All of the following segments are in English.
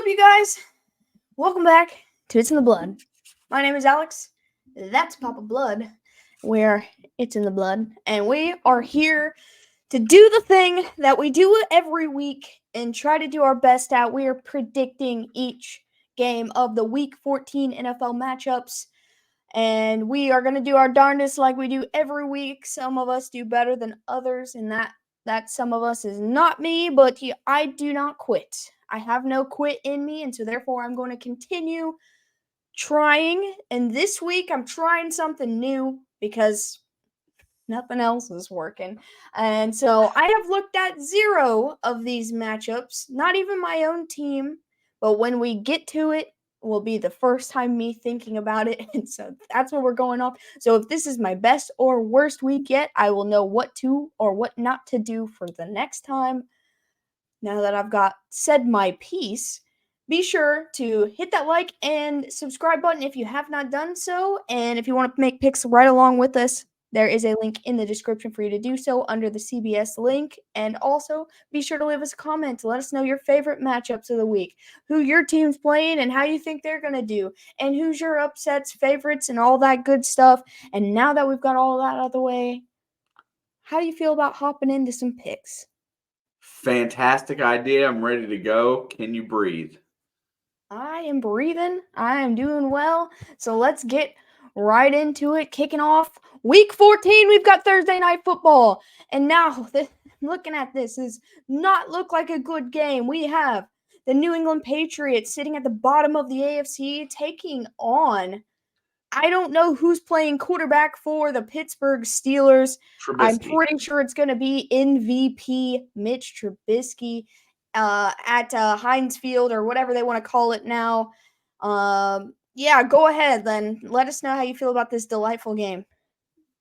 up, you guys? Welcome back to It's in the Blood. My name is Alex. That's Papa Blood, where it's in the blood. And we are here to do the thing that we do every week and try to do our best at. We are predicting each game of the Week 14 NFL matchups. And we are going to do our darndest like we do every week. Some of us do better than others, and that some of us is not me, but I do not quit. I have no quit in me, and so therefore I'm going to continue trying. And this week I'm trying something new because nothing else is working. And so I have looked at 0 of these matchups, not even my own team, but when we get to it, will be the first time me thinking about it. And so that's what we're going off. So if this is my best or worst week yet, I will know what to or what not to do for the next time. Now that I've said my piece, be sure to hit that like and subscribe button if you have not done so. And if you want to make picks right along with us, there is a link in the description for you to do so under the CBS link. And also, be sure to leave us a comment to let us know your favorite matchups of the week, who your team's playing and how you think they're going to do, and who's your upsets, favorites, and all that good stuff. And now that we've got all that out of the way, how do you feel about hopping into some picks? Fantastic idea. I'm ready to go. Can you breathe? I am breathing. I am doing well. So let's get right into it. Kicking off week 14, we've got Thursday night football. And now, looking at this, does not look like a good game. We have the New England Patriots sitting at the bottom of the AFC taking on, I don't know who's playing quarterback for the Pittsburgh Steelers. I'm Trubisky. pretty sure it's going to be MVP Mitch Trubisky at Heinz Field or whatever they want to call it now. Yeah, go ahead then. Let us know how you feel about this delightful game.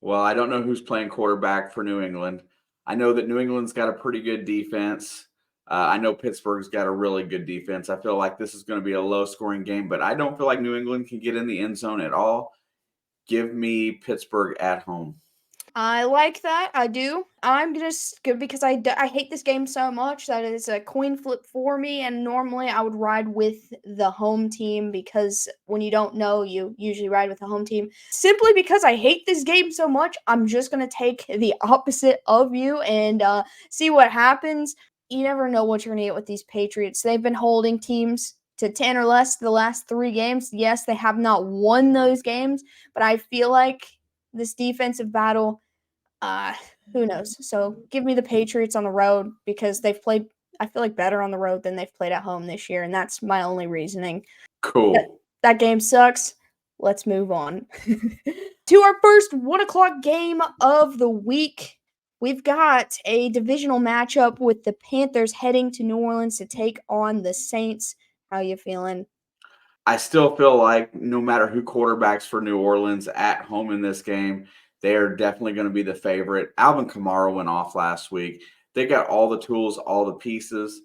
Well, I don't know who's playing quarterback for New England. I know that New England's got a pretty good defense. I know Pittsburgh's got a really good defense. I feel like this is going to be a low-scoring game, but I don't feel like New England can get in the end zone at all. Give me Pittsburgh at home. I like that. I do. I'm just good because I hate this game so much that it's a coin flip for me. And normally I would ride with the home team because when you don't know, you usually ride with the home team. Simply because I hate this game so much, I'm just going to take the opposite of you and see what happens. You never know what you're going to get with these Patriots. They've been holding teams to 10 or less the last 3 games. Yes, they have not won those games, but I feel like this defensive battle, who knows? So give me the Patriots on the road because they've played, I feel like, better on the road than they've played at home this year, and that's my only reasoning. Cool. That game sucks. Let's move on to our first 1:00 game of the week. We've got a divisional matchup with the Panthers heading to New Orleans to take on the Saints. How you feeling? I still feel like no matter who quarterbacks for New Orleans at home in this game, they are definitely going to be the favorite. Alvin Kamara went off last week. They got all the tools, all the pieces.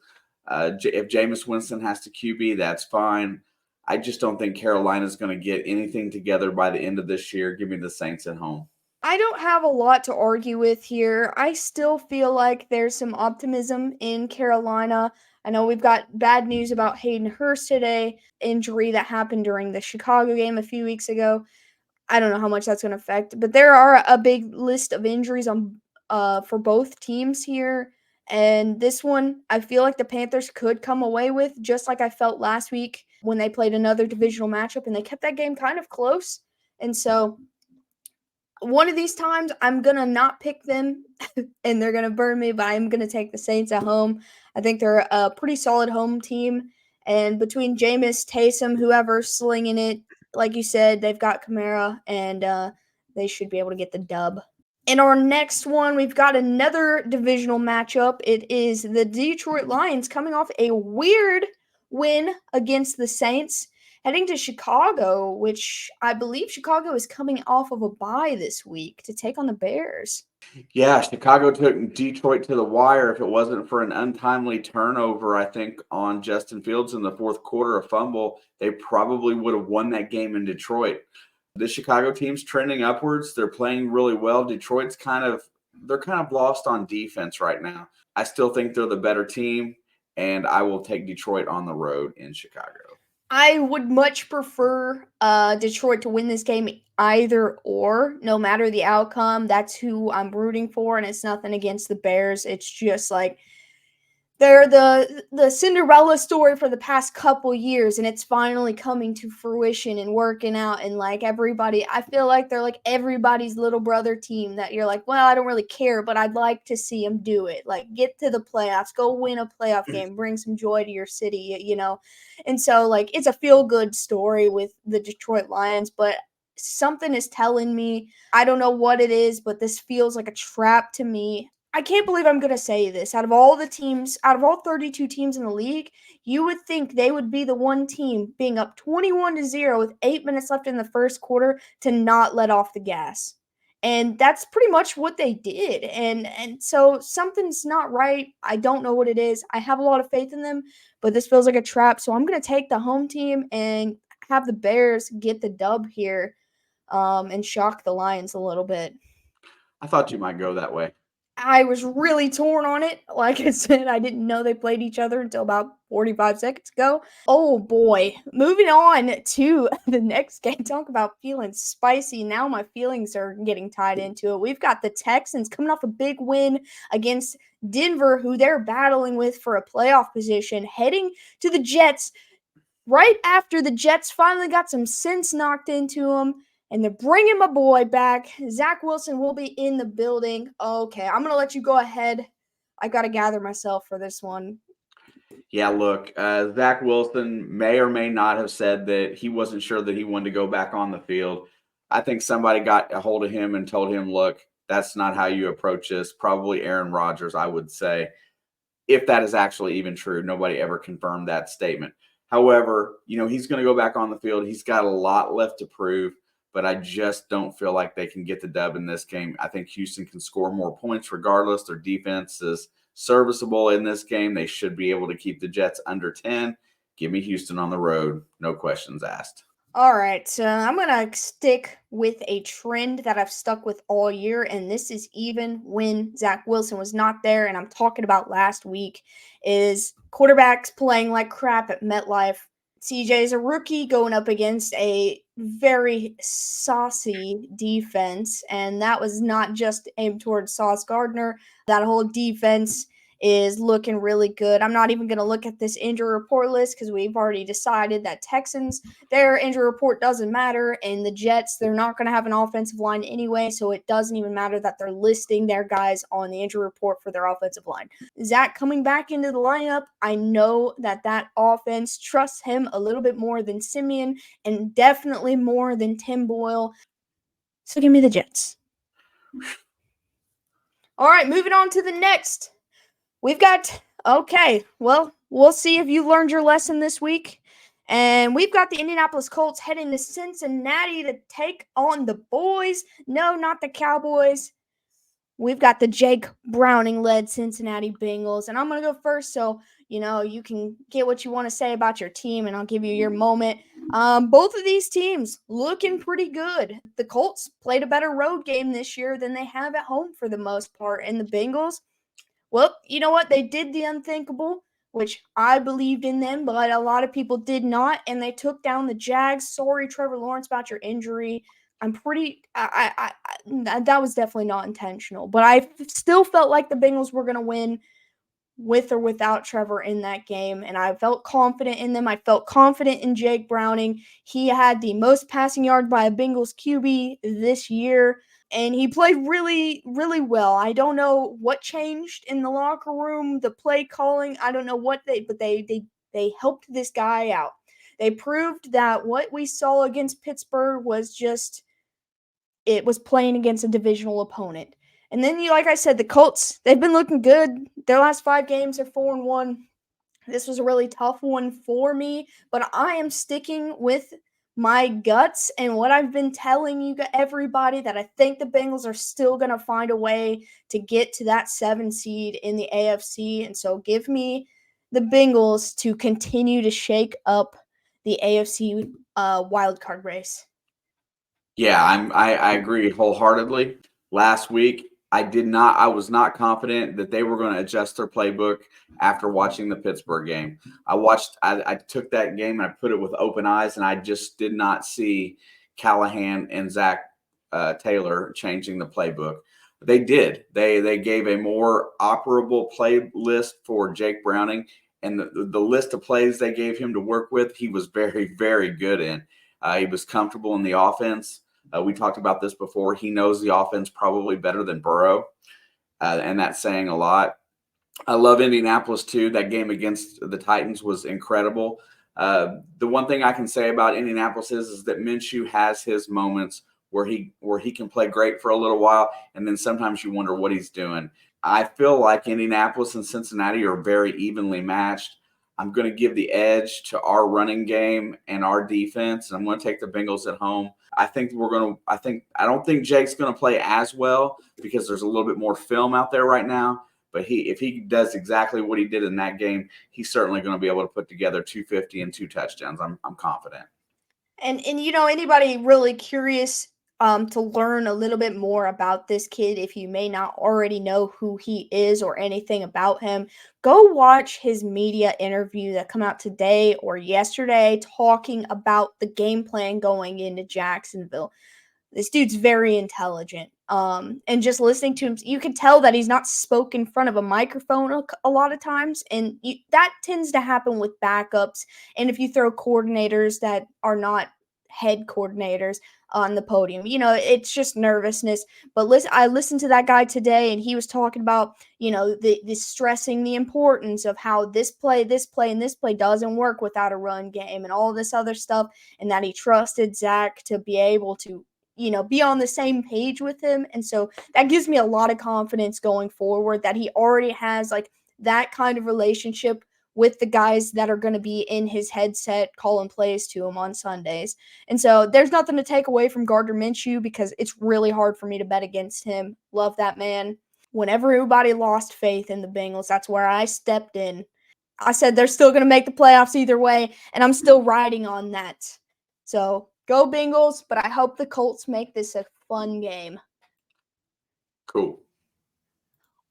If Jameis Winston has to QB, that's fine. I just don't think Carolina's going to get anything together by the end of this year. Give me the Saints at home. I don't have a lot to argue with here. I still feel like there's some optimism in Carolina. I know we've got bad news about Hayden Hurst today, injury that happened during the Chicago game a few weeks ago. I don't know how much that's going to affect, but there are a big list of injuries on for both teams here. And this one, I feel like the Panthers could come away with, just like I felt last week when they played another divisional matchup and they kept that game kind of close. And so one of these times I'm going to not pick them and they're going to burn me, but I'm going to take the Saints at home. I think they're a pretty solid home team. And between Jameis, Taysom, whoever's slinging it, like you said, they've got Kamara, and they should be able to get the dub. In our next one, we've got another divisional matchup. It is the Detroit Lions coming off a weird win against the Saints, heading to Chicago, which I believe Chicago is coming off of a bye this week to take on the Bears. Yeah, Chicago took Detroit to the wire. If it wasn't for an untimely turnover, I think, on Justin Fields in the fourth quarter, a fumble, they probably would have won that game in Detroit. The Chicago team's trending upwards. They're playing really well. Detroit's they're kind of lost on defense right now. I still think they're the better team, and I will take Detroit on the road in Chicago. I would much prefer Detroit to win this game either or, no matter the outcome. That's who I'm rooting for, and it's nothing against the Bears. It's just like they're the Cinderella story for the past couple years, and it's finally coming to fruition and working out. And like everybody, I feel like they're like everybody's little brother team that you're like, well, I don't really care, but I'd like to see them do it. Like get to the playoffs, go win a playoff game, bring some joy to your city, you know. And so like it's a feel good story with the Detroit Lions, but something is telling me, I don't know what it is, but this feels like a trap to me. I can't believe I'm going to say this. Out of all the teams, out of all 32 teams in the league, you would think they would be the one team being up 21-0 with 8 minutes left in the first quarter to not let off the gas. And that's pretty much what they did. And so something's not right. I don't know what it is. I have a lot of faith in them, but this feels like a trap. So I'm going to take the home team and have the Bears get the dub here and shock the Lions a little bit. I thought you might go that way. I was really torn on it. Like I said, I didn't know they played each other until about 45 seconds ago. Oh boy. Moving on to the next game. Talk about feeling spicy. Now my feelings are getting tied into it. We've got the Texans coming off a big win against Denver, who they're battling with for a playoff position, heading to the Jets right after the Jets finally got some sense knocked into them. And they're bringing my boy back. Zach Wilson will be in the building. Okay, I'm going to let you go ahead. I got to gather myself for this one. Yeah, look, Zach Wilson may or may not have said that he wasn't sure that he wanted to go back on the field. I think somebody got a hold of him and told him, look, that's not how you approach this. Probably Aaron Rodgers, I would say, if that is actually even true. Nobody ever confirmed that statement. However, he's going to go back on the field. He's got a lot left to prove, but I just don't feel like they can get the dub in this game. I think Houston can score more points regardless. Their defense is serviceable in this game. They should be able to keep the Jets under 10. Give me Houston on the road. No questions asked. All right, so I'm going to stick with a trend that I've stuck with all year, and this is even when Zach Wilson was not there, and I'm talking about last week, is quarterbacks playing like crap at MetLife. CJ is a rookie going up against a very saucy defense, and that was not just aimed towards Sauce Gardner. That whole defense is looking really good. I'm not even going to look at this injury report list because we've already decided that Texans, their injury report doesn't matter, and the Jets, they're not going to have an offensive line anyway, so it doesn't even matter that they're listing their guys on the injury report for their offensive line. Zach coming back into the lineup, I know that offense trusts him a little bit more than Simeon and definitely more than Tim Boyle. So give me the Jets. All right, moving on to the next. We've got, okay, well, we'll see if you learned your lesson this week. And we've got the Indianapolis Colts heading to Cincinnati to take on the boys. No, not the Cowboys. We've got the Jake Browning-led Cincinnati Bengals. And I'm going to go first so, you can get what you want to say about your team, and I'll give you your moment. Both of these teams looking pretty good. The Colts played a better road game this year than they have at home for the most part. And the Bengals, well, you know what? They did the unthinkable, which I believed in them, but a lot of people did not, and they took down the Jags. Sorry, Trevor Lawrence, about your injury. That was definitely not intentional, but I still felt like the Bengals were going to win with or without Trevor in that game, and I felt confident in them. I felt confident in Jake Browning. He had the most passing yards by a Bengals QB this year, and he played really, really well. I don't know what changed in the locker room, the play calling. I don't know what but they helped this guy out. They proved that what we saw against Pittsburgh was just, it was playing against a divisional opponent. And then, like I said, the Colts, they've been looking good. Their last 5 games are 4-1. This was a really tough one for me, but I am sticking with my guts and what I've been telling you everybody, that I think the Bengals are still going to find a way to get to that 7 seed in the AFC. And so give me the Bengals to continue to shake up the AFC wildcard race. Yeah, I agree wholeheartedly. Last week, I was not confident that they were going to adjust their playbook after watching the Pittsburgh game. I took that game and I put it with open eyes, and I just did not see Callahan and Zach Taylor changing the playbook. They did. They gave a more operable play list for Jake Browning, and the list of plays they gave him to work with, he was very, very good in. He was comfortable in the offense. We talked about this before. He knows the offense probably better than Burrow, and that's saying a lot. I love Indianapolis too. That game against the Titans was incredible. The one thing I can say about Indianapolis is that Minshew has his moments where he can play great for a little while, and then sometimes you wonder what he's doing. I feel like Indianapolis and Cincinnati are very evenly matched. I'm going to give the edge to our running game and our defense, and I'm going to take the Bengals at home. I don't think Jake's going to play as well because there's a little bit more film out there right now. But if he does exactly what he did in that game, he's certainly going to be able to put together 250 and 2 touchdowns. I'm confident. And anybody really curious to learn a little bit more about this kid, if you may not already know who he is or anything about him, go watch his media interview that come out today or yesterday talking about the game plan going into Jacksonville. This dude's very intelligent. And just listening to him, you can tell that he's not spoke in front of a microphone a lot of times, and that tends to happen with backups. And if you throw coordinators that are not head coordinators on the podium, it's just nervousness. But I listened to that guy today, and he was talking about, the stressing the importance of how this play, and this play doesn't work without a run game and all this other stuff, and that he trusted Zach to be able to be on the same page with him. And so that gives me a lot of confidence going forward that he already has like that kind of relationship with the guys that are going to be in his headset calling plays to him on Sundays. And so there's nothing to take away from Gardner Minshew because it's really hard for me to bet against him. Love that man. Whenever everybody lost faith in the Bengals, that's where I stepped in. I said they're still going to make the playoffs either way, and I'm still riding on that. So go Bengals, but I hope the Colts make this a fun game. Cool.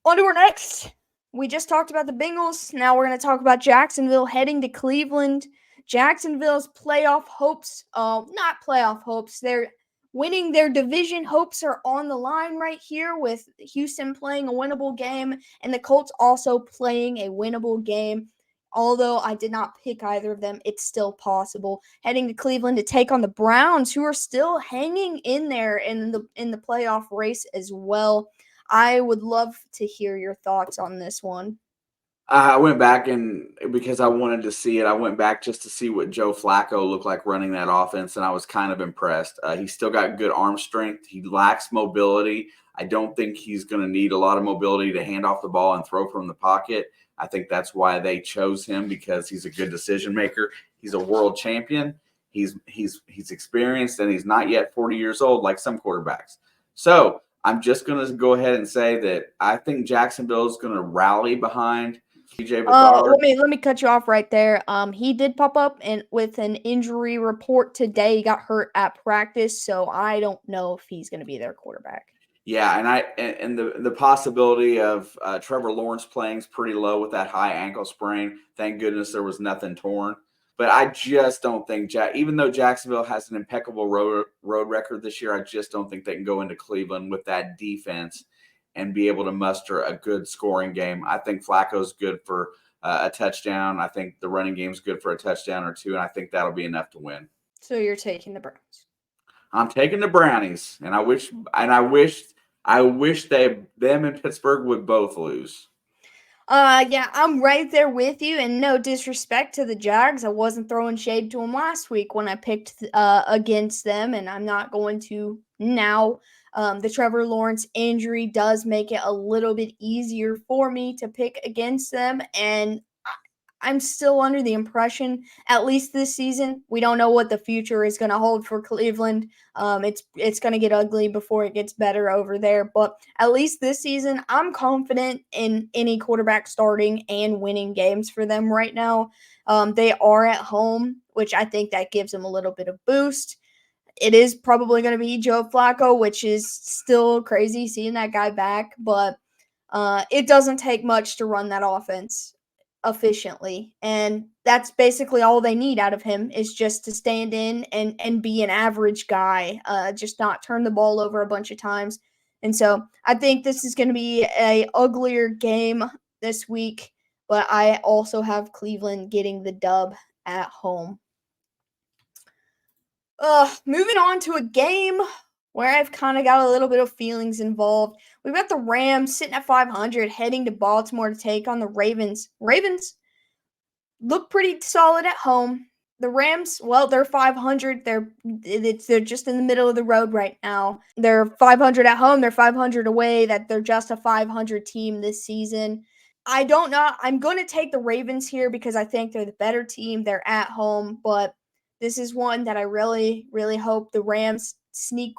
On to our next. We just talked about the Bengals. Now we're going to talk about Jacksonville heading to Cleveland. Jacksonville's playoff hopes, not playoff hopes, they're winning their division hopes are on the line right here with Houston playing a winnable game and the Colts also playing a winnable game. Although I did not pick either of them, it's still possible. Heading to Cleveland to take on the Browns, who are still hanging in there in the playoff race as well. I would love to hear your thoughts on this one. I went back because I wanted to see it, I went back just to see what Joe Flacco looked like running that offense, and I was kind of impressed. He's still got good arm strength. He lacks mobility. I don't think he's going to need a lot of mobility to hand off the ball and throw from the pocket. I think that's why they chose him, because he's a good decision maker. He's a world champion. He's experienced, and he's not yet 40 years old like some quarterbacks. So I'm just going to go ahead and say that I think Jacksonville is going to rally behind TJ Let me cut you off right there. He did pop up with an injury report today. He got hurt at practice, so I don't know if he's going to be their quarterback. Yeah, and the possibility of Trevor Lawrence playing is pretty low with that high ankle sprain. Thank goodness there was nothing torn. But I just don't think even though Jacksonville has an impeccable road record this year, I just don't think they can go into Cleveland with that defense and be able to muster a good scoring game. I think Flacco's good for a touchdown. I think the running game's good for a touchdown or two, and I think that'll be enough to win. So you're taking the Browns. I'm taking the Brownies, and I wish them and Pittsburgh would both lose. Yeah, I'm right there with you, and no disrespect to the Jags. I wasn't throwing shade to them last week when I picked against them, and I'm not going to now. The Trevor Lawrence injury does make it a little bit easier for me to pick against them, and I'm still under the impression, at least this season, we don't know what the future is going to hold for Cleveland. It's going to get ugly before it gets better over there. But at least this season, I'm confident in any quarterback starting and winning games for them right now. They are at home, which I think that gives them a little bit of boost. it is probably going to be Joe Flacco, which is still crazy seeing that guy back, but it doesn't take much to run that offense efficiently, and that's basically all they need out of him is just to stand in and be an average guy, just not turn the ball over a bunch of times. And so I think this is going to be a uglier game this week, but I also have Cleveland getting the dub at home. Moving on to a game where I've kind of got a little bit of feelings involved. We've got the Rams sitting at 500, heading to Baltimore to take on the Ravens. Ravens look pretty solid at home. The Rams, well, they're 500. They're just in the middle of the road right now. They're 500 at home. They're 500 away. That they're just a 500 team this season. I don't know. I'm going to take the Ravens here because I think they're the better team. They're at home, but this is one that I really, really hope the Rams sneak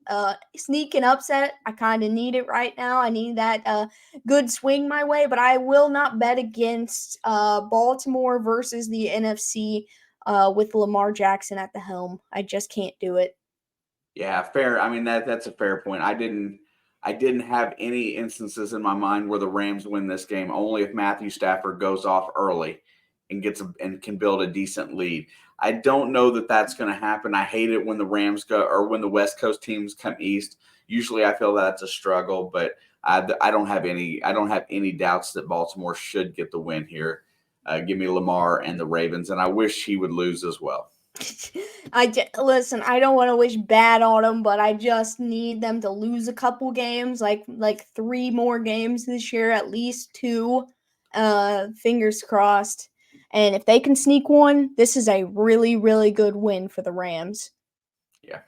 and upset. I kind of need it right now. I need that good swing my way, but I will not bet against Baltimore versus the NFC with Lamar Jackson at the helm. I just can't do it. Yeah, fair. I mean that's a fair point. I didn't have any instances in my mind where the Rams win this game. Only if Matthew Stafford goes off early and and can build a decent lead. I don't know that that's going to happen. I hate it when the Rams go or when the West Coast teams come east. Usually, I feel that's a struggle, but I don't have any doubts that Baltimore should get the win here. Give me Lamar and the Ravens, and I wish he would lose as well. Listen, I don't want to wish bad on them, but I just need them to lose a couple games, like 3 more games this year, at least 2. Fingers crossed. And if they can sneak one, this is a really, really good win for the Rams. Yeah.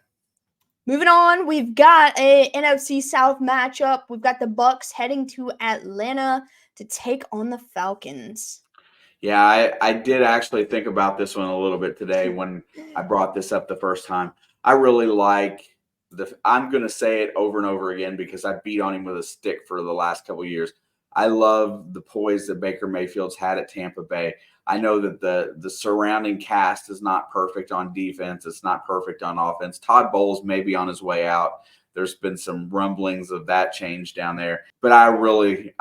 Moving on, we've got a NFC South matchup. We've got the Bucs heading to Atlanta to take on the Falcons. Yeah, I did actually think about this one a little bit today when I brought this up the first time. I really like I'm going to say it over and over again because I beat on him with a stick for the last couple of years. I love the poise that Baker Mayfield's had at Tampa Bay. I know that the surrounding cast is not perfect on defense. It's not perfect on offense. Todd Bowles may be on his way out. There's been some rumblings of that change down there, but I really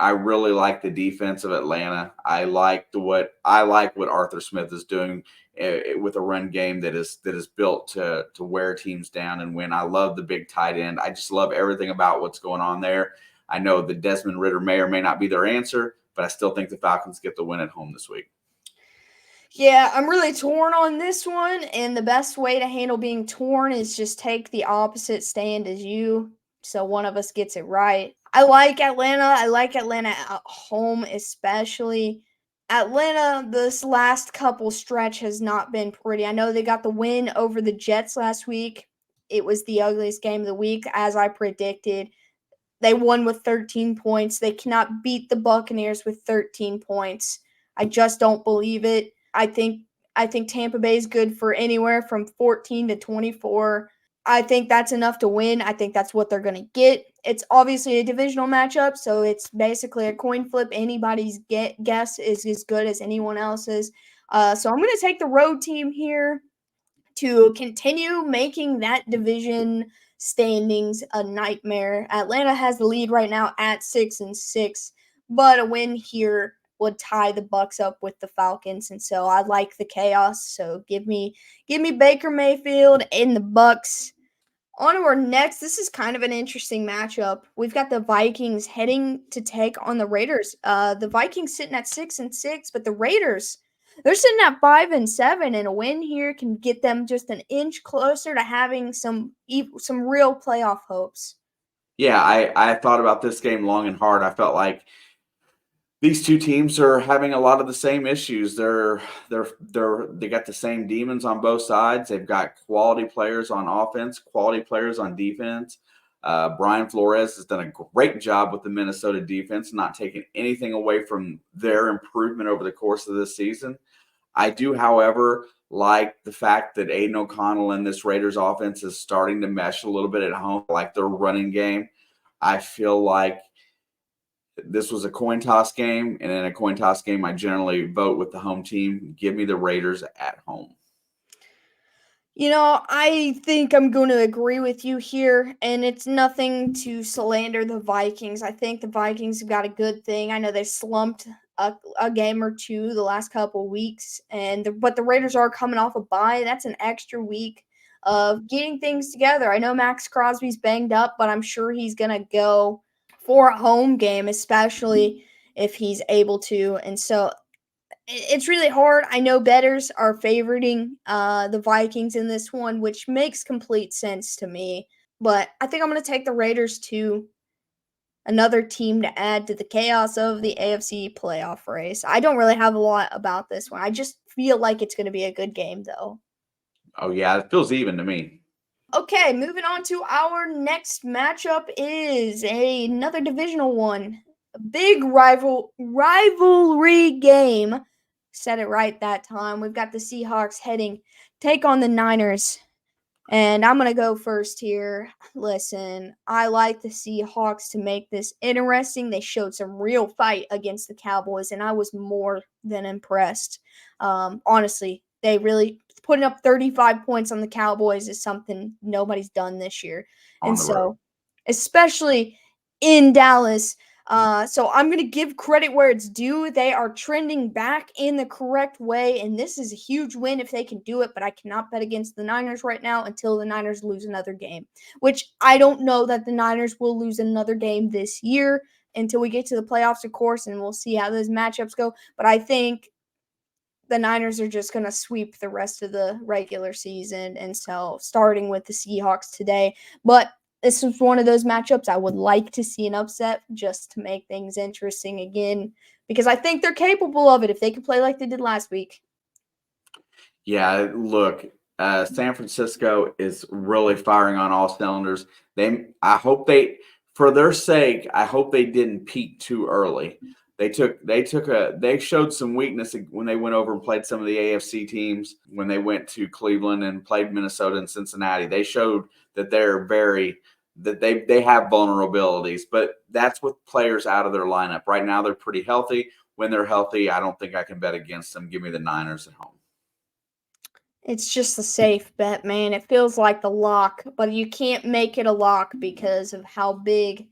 like the defense of Atlanta. I like what Arthur Smith is doing with a run game that is built to wear teams down and win. I love the big tight end. I just love everything about what's going on there. I know that Desmond Ridder may or may not be their answer, but I still think the Falcons get the win at home this week. Yeah, I'm really torn on this one, and the best way to handle being torn is just take the opposite stand as you, so one of us gets it right. I like Atlanta. I like Atlanta at home, especially. Atlanta, this last couple stretch has not been pretty. I know they got the win over the Jets last week. It was the ugliest game of the week, as I predicted. They won with 13 points. They cannot beat the Buccaneers with 13 points. I just don't believe it. I think Tampa Bay is good for anywhere from 14 to 24. I think that's enough to win. I think that's what they're going to get. It's obviously a divisional matchup, so it's basically a coin flip. Anybody's guess is as good as anyone else's. So I'm going to take the road team here to continue making that division standings a nightmare. Atlanta has the lead right now at 6-6, but a win here would tie the Bucs up with the Falcons, and so I like the chaos. So give me Baker Mayfield and the Bucs. On to our next. This is kind of an interesting matchup. We've got the Vikings heading to take on the Raiders. The Vikings sitting at 6-6, but the Raiders, they're sitting at 5-7, and a win here can get them just an inch closer to having some real playoff hopes. Yeah, I thought about this game long and hard. I felt like these two teams are having a lot of the same issues. They got the same demons on both sides. They've got quality players on offense, quality players on defense. Brian Flores has done a great job with the Minnesota defense, not taking anything away from their improvement over the course of this season. I do, however, like the fact that Aiden O'Connell and this Raiders offense is starting to mesh a little bit at home, like their running game. I feel like this was a coin toss game, and in a coin toss game, I generally vote with the home team. Give me the Raiders at home. I think I'm going to agree with you here, and it's nothing to slander the Vikings. I think the Vikings have got a good thing. I know they slumped a game or two the last couple weeks, but the Raiders are coming off a bye. That's an extra week of getting things together. I know Max Crosby's banged up, but I'm sure he's going to go for a home game, especially if he's able to. And so it's really hard. I know bettors are favoriting the Vikings in this one, which makes complete sense to me. But I think I'm going to take the Raiders to another team to add to the chaos of the AFC playoff race. I don't really have a lot about this one. I just feel like it's going to be a good game, though. Oh yeah, it feels even to me. Okay, moving on to our next matchup is another divisional one. A big rivalry game. Said it right that time. We've got the Seahawks take on the Niners. And I'm going to go first here. Listen, I like the Seahawks to make this interesting. They showed some real fight against the Cowboys, and I was more than impressed. Honestly, they really putting up 35 points on the Cowboys is something nobody's done this year. On And the road. so, especially in Dallas, so I'm going to give credit where it's due. They are trending back in the correct way, and this is a huge win if they can do it, but I cannot bet against the Niners right now until the Niners lose another game, which I don't know that the Niners will lose another game this year until we get to the playoffs, of course, and we'll see how those matchups go. But I think the Niners are just going to sweep the rest of the regular season, and so starting with the Seahawks today. But this is one of those matchups I would like to see an upset just to make things interesting again, because I think they're capable of it if they can play like they did last week. Yeah, look, San Francisco is really firing on all cylinders. I hope for their sake, I hope they didn't peak too early. They showed some weakness when they went over and played some of the AFC teams. When they went to Cleveland and played Minnesota and Cincinnati, they showed that they have vulnerabilities. But that's with players out of their lineup right now. They're pretty healthy. When they're healthy, I don't think I can bet against them. Give me the Niners at home. It's just a safe bet, man. It feels like the lock, but you can't make it a lock because of how big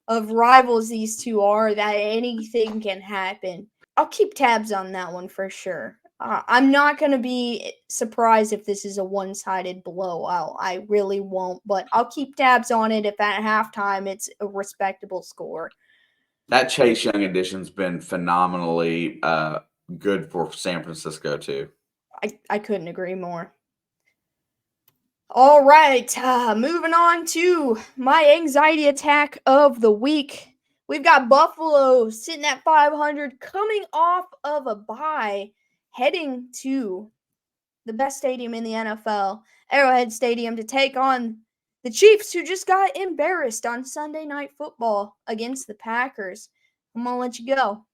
of rivals these two are, that anything can happen. I'll keep tabs on that one for sure. I'm not going to be surprised if this is a one-sided blowout. I really won't, but I'll keep tabs on it if at halftime it's a respectable score. That Chase Young addition's been phenomenally good for San Francisco too. I couldn't agree more. All right, moving on to my anxiety attack of the week. We've got Buffalo sitting at 500, coming off of a bye, heading to the best stadium in the NFL, Arrowhead Stadium, to take on the Chiefs, who just got embarrassed on Sunday Night Football against the Packers. I'm going to let you go.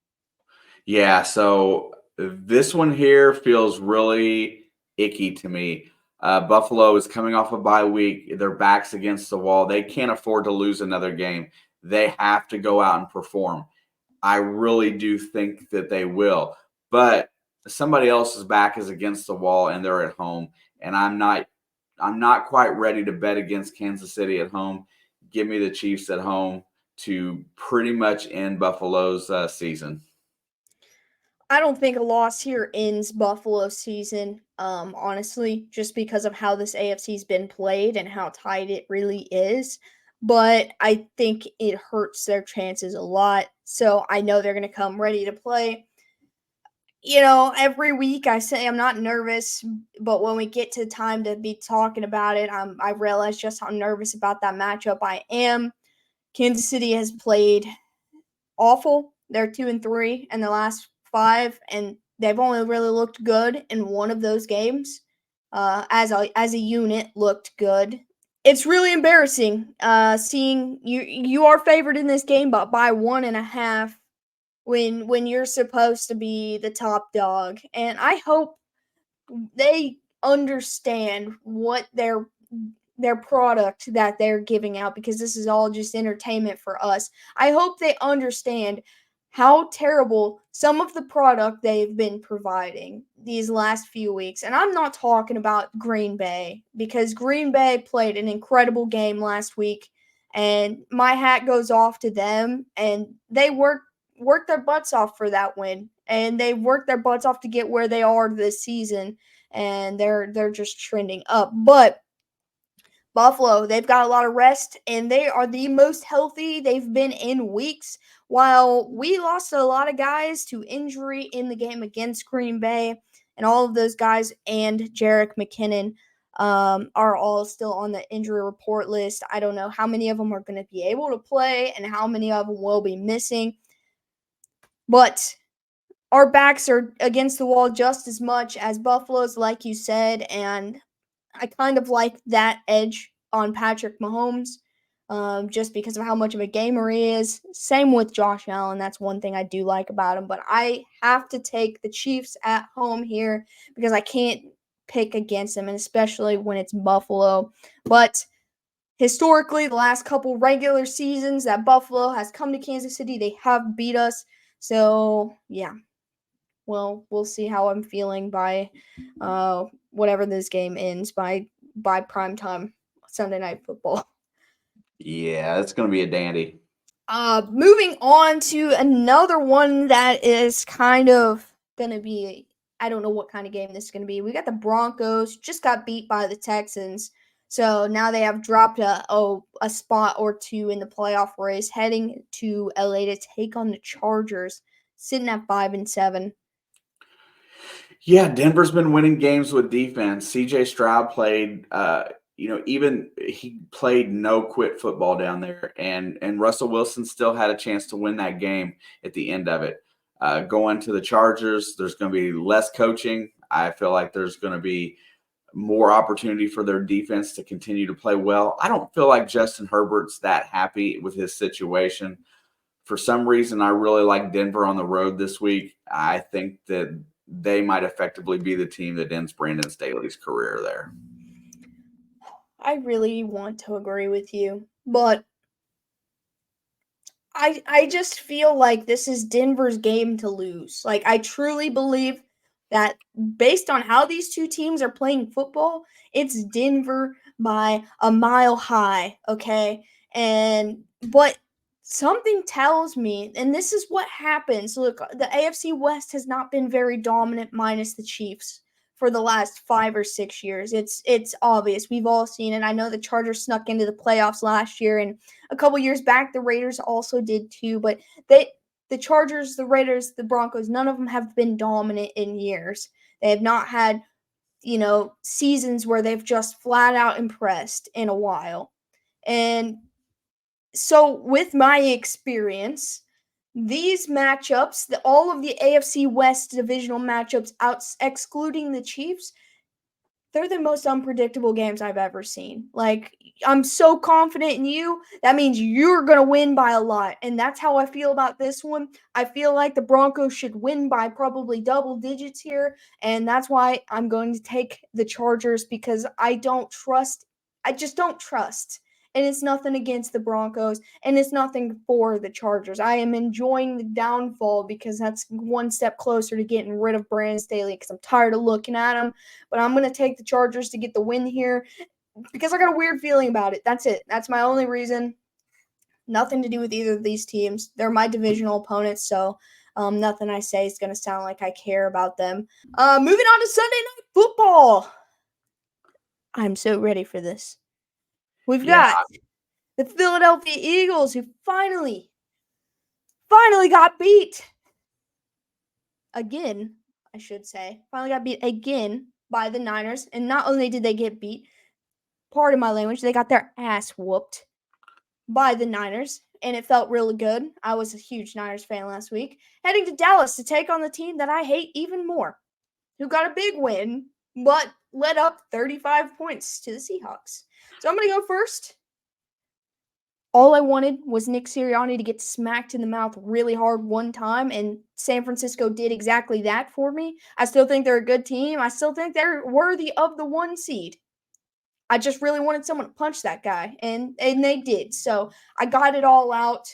Yeah, so this one here feels really icky to me. Buffalo is coming off a bye week. Their back's against the wall. They can't afford to lose another game. They have to go out and perform. I really do think that they will. But somebody else's back is against the wall and they're at home. And I'm not quite ready to bet against Kansas City at home. Give me the Chiefs at home to pretty much end Buffalo's season. I don't think a loss here ends Buffalo's season, honestly, just because of how this AFC's been played and how tight it really is. But I think it hurts their chances a lot. So I know they're going to come ready to play. Every week I say I'm not nervous, but when we get to time to be talking about it, I realize just how nervous about that matchup I am. Kansas City has played awful. They're 2-3 in the last 5, and they've only really looked good in one of those games. As a unit, looked good. It's really embarrassing seeing you are favored in this game, but by 1.5 when you're supposed to be the top dog. And I hope they understand what their product that they're giving out, because this is all just entertainment for us. I hope they understand how terrible some of the product they've been providing these last few weeks. And I'm not talking about Green Bay, because Green Bay played an incredible game last week, and my hat goes off to them, and they worked their butts off for that win, and they worked their butts off to get where they are this season, and they're just trending up. But Buffalo, they've got a lot of rest, and they are the most healthy they've been in weeks. While we lost a lot of guys to injury in the game against Green Bay, and all of those guys and Jerick McKinnon are all still on the injury report list. I don't know how many of them are going to be able to play and how many of them will be missing. But our backs are against the wall just as much as Buffalo's, like you said, and I kind of like that edge on Patrick Mahomes, just because of how much of a gamer he is. Same with Josh Allen. That's one thing I do like about him. But I have to take the Chiefs at home here because I can't pick against them, and especially when it's Buffalo. But historically, the last couple regular seasons that Buffalo has come to Kansas City, they have beat us. So, yeah. Well, we'll see how I'm feeling by whatever this game ends by prime time Sunday Night Football. Yeah, it's going to be a dandy. Moving on to another one that is kind of going to be, I don't know what kind of game this is going to be. We got the Broncos, just got beat by the Texans. So now they have dropped a spot or two in the playoff race, heading to LA to take on the Chargers, sitting at 5-7. Yeah, Denver's been winning games with defense. CJ Stroud played, even he played no quit football down there, and Russell Wilson still had a chance to win that game at the end of it. Going to the Chargers, there's going to be less coaching. I feel like there's going to be more opportunity for their defense to continue to play well. I don't feel like Justin Herbert's that happy with his situation. For some reason, I really like Denver on the road this week. I think that they might effectively be the team that ends Brandon Staley's career there. I really want to agree with you, but I just feel like this is Denver's game to lose. Like, I truly believe that based on how these two teams are playing football, it's Denver by a mile high, okay? But something tells me, and this is what happens. Look, the AFC West has not been very dominant minus the Chiefs for the last 5 or 6 years. It's obvious. We've all seen it. I know the Chargers snuck into the playoffs last year, and a couple years back the Raiders also did too, but the Chargers, the Raiders, the Broncos, none of them have been dominant in years. They have not had, seasons where they've just flat out impressed in a while. And so with my experience, these matchups, all of the AFC West divisional matchups, excluding the Chiefs, they're the most unpredictable games I've ever seen. Like, I'm so confident in you. That means you're going to win by a lot. And that's how I feel about this one. I feel like the Broncos should win by probably double digits here. And that's why I'm going to take the Chargers, because I just don't trust. And it's nothing against the Broncos, and it's nothing for the Chargers. I am enjoying the downfall because that's one step closer to getting rid of Brandon Staley, because I'm tired of looking at him. But I'm going to take the Chargers to get the win here because I got a weird feeling about it. That's it. That's my only reason. Nothing to do with either of these teams. They're my divisional opponents, so nothing I say is going to sound like I care about them. Moving on to Sunday Night Football. I'm so ready for this. We've got the Philadelphia Eagles, who finally got beat again, I should say. Finally got beat again by the Niners. And not only did they get beat, pardon my language, they got their ass whooped by the Niners. And it felt really good. I was a huge Niners fan last week. Heading to Dallas to take on the team that I hate even more, who got a big win, but led up 35 points to the Seahawks. So I'm going to go first. All I wanted was Nick Sirianni to get smacked in the mouth really hard one time, and San Francisco did exactly that for me. I still think they're a good team. I still think they're worthy of the 1 seed. I just really wanted someone to punch that guy, and they did. So I got it all out.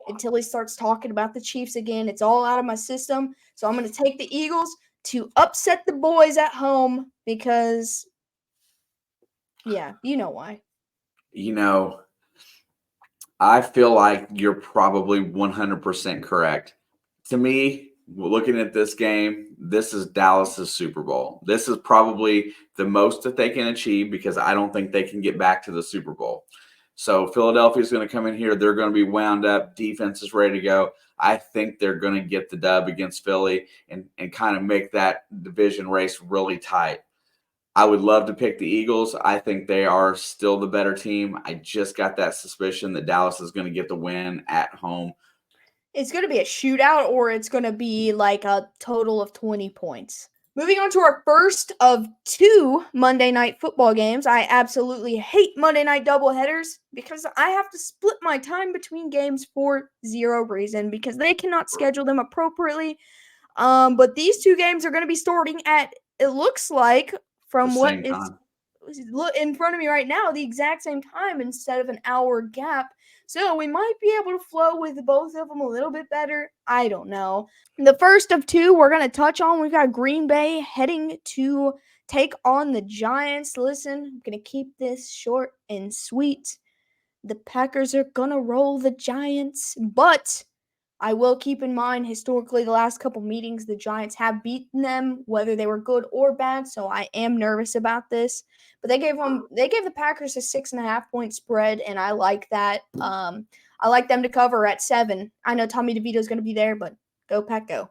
until he starts talking about the Chiefs again. It's all out of my system. So I'm going to take the Eagles to upset the boys at home because, yeah, you know why. I feel like you're probably 100% correct. To me, looking at this game, this is Dallas's Super Bowl. This is probably the most that they can achieve because I don't think they can get back to the Super Bowl. So Philadelphia's going to come in here. They're going to be wound up. Defense is ready to go. I think they're going to get the dub against Philly and kind of make that division race really tight. I would love to pick the Eagles. I think they are still the better team. I just got that suspicion that Dallas is going to get the win at home. It's going to be a shootout or it's going to be like a total of 20 points. Moving on to our first of 2 Monday Night Football games. I absolutely hate Monday Night doubleheaders because I have to split my time between games for zero reason because they cannot schedule them appropriately. But these 2 games are going to be starting at, it looks like, from The what same is time. in front of me right now, the exact same time instead of an hour gap. So we might be able to flow with both of them a little bit better. I don't know. The first of 2 we're going to touch on, we've got Green Bay heading to take on the Giants. Listen, I'm going to keep this short and sweet. The Packers are going to roll the Giants, but I will keep in mind, historically, the last couple meetings, the Giants have beaten them, whether they were good or bad. So I am nervous about this. But they gave the Packers a 6.5-point spread, and I like that. I like them to cover at 7. I know Tommy DeVito's going to be there, but go Pack, go.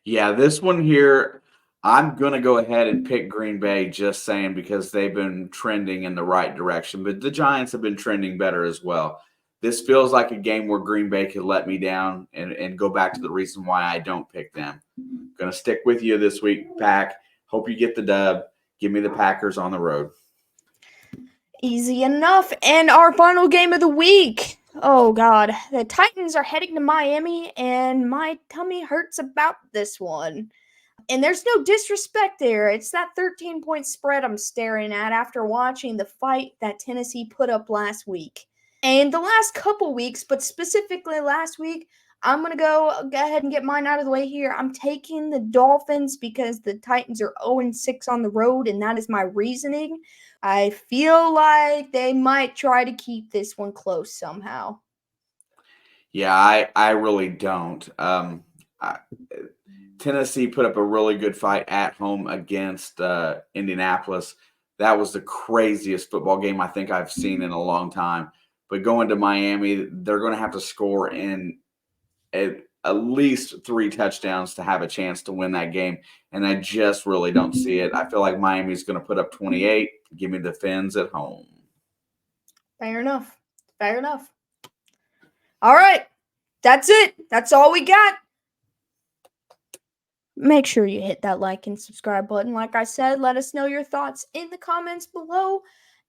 Yeah, this one here, I'm going to go ahead and pick Green Bay just saying because they've been trending in the right direction. But the Giants have been trending better as well. This feels like a game where Green Bay could let me down and go back to the reason why I don't pick them. Going to stick with you this week, Pack. Hope you get the dub. Give me the Packers on the road. Easy enough. And our final game of the week. Oh, God. The Titans are heading to Miami, and my tummy hurts about this one. And there's no disrespect there. It's that 13-point spread I'm staring at after watching the fight that Tennessee put up last week. And the last couple weeks, but specifically last week, I'm going to go ahead and get mine out of the way here. I'm taking the Dolphins because the Titans are 0-6 on the road, and that is my reasoning. I feel like they might try to keep this one close somehow. Yeah, I really don't. Tennessee put up a really good fight at home against Indianapolis. That was the craziest football game I think I've seen in a long time. But going to Miami, they're going to have to score in at least 3 touchdowns to have a chance to win that game. And I just really don't see it. I feel like Miami's going to put up 28. Give me the Fins at home. Fair enough. Fair enough. All right. That's it. That's all we got. Make sure you hit that like and subscribe button. Like I said, let us know your thoughts in the comments below.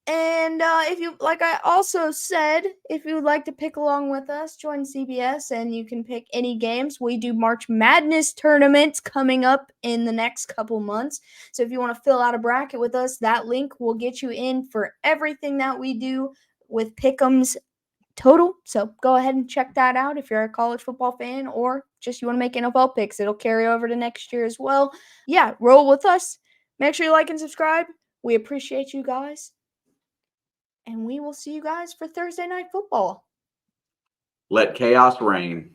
And if you, like I also said, if you would like to pick along with us, join CBS and you can pick any games. We do March Madness tournaments coming up in the next couple months. So if you want to fill out a bracket with us, that link will get you in for everything that we do with Pick'ems total. So go ahead and check that out if you're a college football fan or just you want to make NFL picks. It'll carry over to next year as well. Yeah, roll with us. Make sure you like and subscribe. We appreciate you guys. And we will see you guys for Thursday Night Football. Let chaos reign.